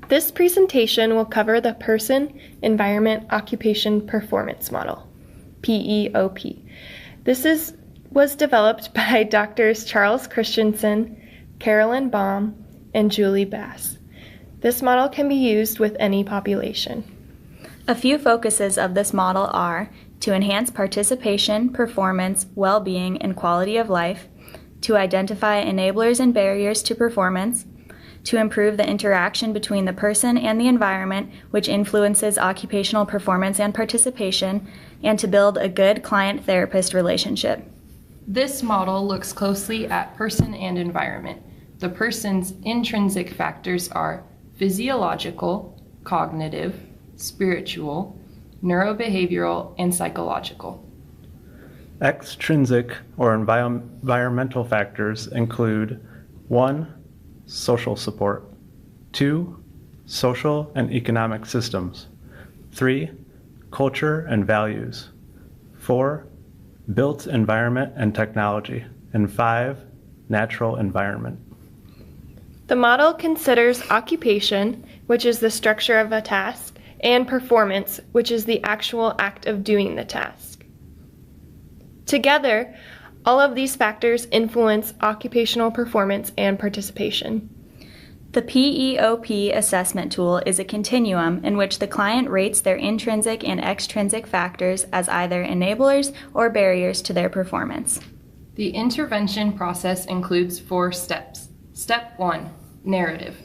This presentation will cover the Person, Environment, Occupation Performance Model, PEOP. This was developed by Drs. Charles Christensen, Carolyn Baum, and Julie Bass. This model can be used with any population. A few focuses of this model are to enhance participation, performance, well-being, and quality of life, to identify enablers and barriers to performance, to improve the interaction between the person and the environment, which influences occupational performance and participation, and to build a good client-therapist relationship. This model looks closely at person and environment. The person's intrinsic factors are physiological, cognitive, spiritual, neurobehavioral, and psychological. Extrinsic or environmental factors include 1. Social support, 2. Social and economic systems, 3. Culture and values, 4. Built environment and technology, and 5. Natural environment. The model considers occupation, which is the structure of a task, and performance, which is the actual act of doing the task. Together, all of these factors influence occupational performance and participation. The PEOP assessment tool is a continuum in which the client rates their intrinsic and extrinsic factors as either enablers or barriers to their performance. The intervention process includes 4 steps. Step 1, narrative.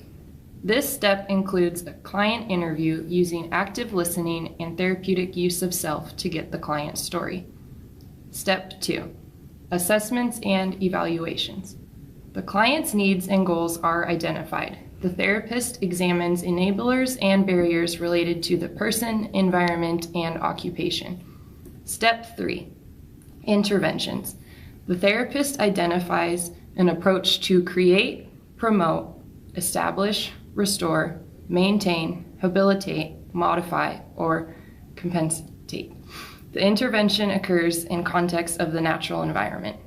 This step includes a client interview using active listening and therapeutic use of self to get the client's story. Step 2, assessments and evaluations. The client's needs and goals are identified. The therapist examines enablers and barriers related to the person, environment, and occupation. Step 3, interventions. The therapist identifies an approach to create, promote, establish, restore, maintain, habilitate, modify, or compensate. The intervention occurs in context of the natural environment.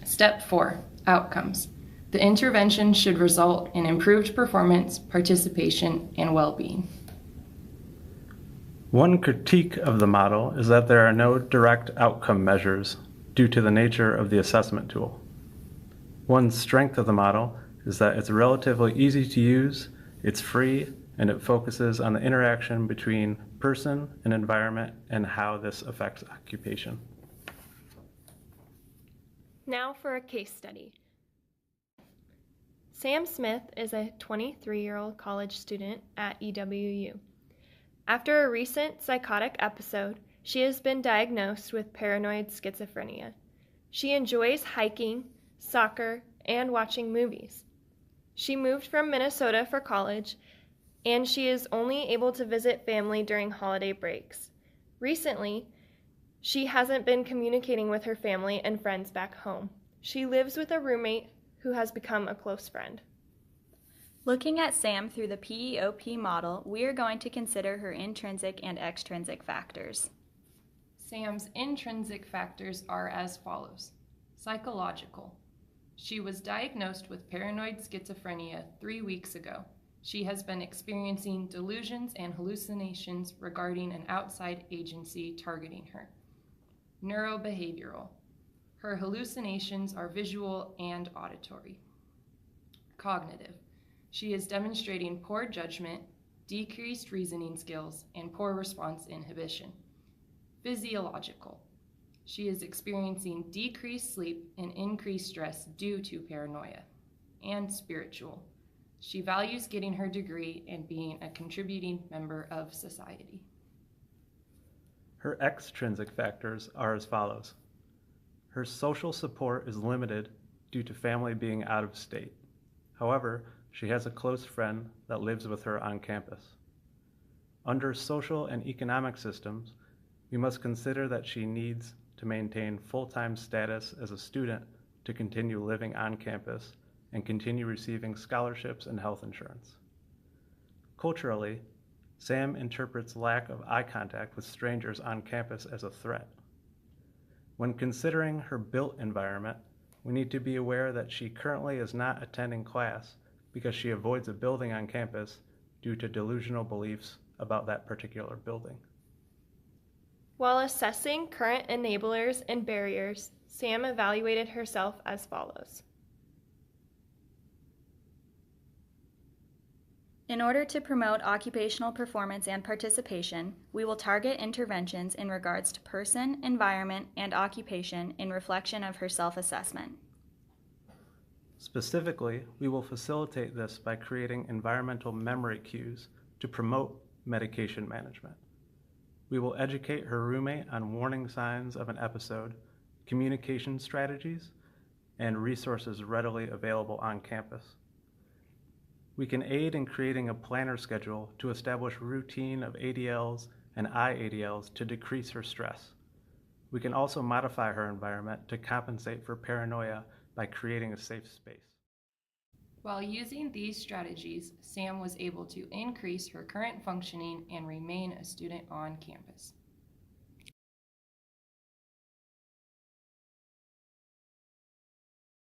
Step 4, outcomes. The intervention should result in improved performance, participation, and well-being. One critique of the model is that there are no direct outcome measures due to the nature of the assessment tool. One strength of the model is that it's relatively easy to use, it's free, and it focuses on the interaction between person and environment and how this affects occupation. Now for a case study. Sam Smith is a 23-year-old college student at EWU. After a recent psychotic episode, she has been diagnosed with paranoid schizophrenia. She enjoys hiking, soccer, and watching movies. She moved from Minnesota for college, and she is only able to visit family during holiday breaks. Recently, she hasn't been communicating with her family and friends back home. She lives with a roommate who has become a close friend. Looking at Sam through the PEOP model, we are going to consider her intrinsic and extrinsic factors. Sam's intrinsic factors are as follows. Psychological. She was diagnosed with paranoid schizophrenia 3 weeks ago. She has been experiencing delusions and hallucinations regarding an outside agency targeting her. Neurobehavioral. Her hallucinations are visual and auditory. Cognitive. She is demonstrating poor judgment, decreased reasoning skills, and poor response inhibition. Physiological. She is experiencing decreased sleep and increased stress due to paranoia. And spiritual. She values getting her degree and being a contributing member of society. Her extrinsic factors are as follows. Her social support is limited due to family being out of state. However, she has a close friend that lives with her on campus. Under social and economic systems, we must consider that she needs to maintain full-time status as a student to continue living on campus and continue receiving scholarships and health insurance. Culturally, Sam interprets lack of eye contact with strangers on campus as a threat. When considering her built environment, we need to be aware that she currently is not attending class because she avoids a building on campus due to delusional beliefs about that particular building. While assessing current enablers and barriers, Sam evaluated herself as follows. In order to promote occupational performance and participation, we will target interventions in regards to person, environment, and occupation in reflection of her self-assessment. Specifically, we will facilitate this by creating environmental memory cues to promote medication management. We will educate her roommate on warning signs of an episode, communication strategies, and resources readily available on campus. We can aid in creating a planner schedule to establish routine of ADLs and IADLs to decrease her stress. We can also modify her environment to compensate for paranoia by creating a safe space. While using these strategies, Sam was able to increase her current functioning and remain a student on campus.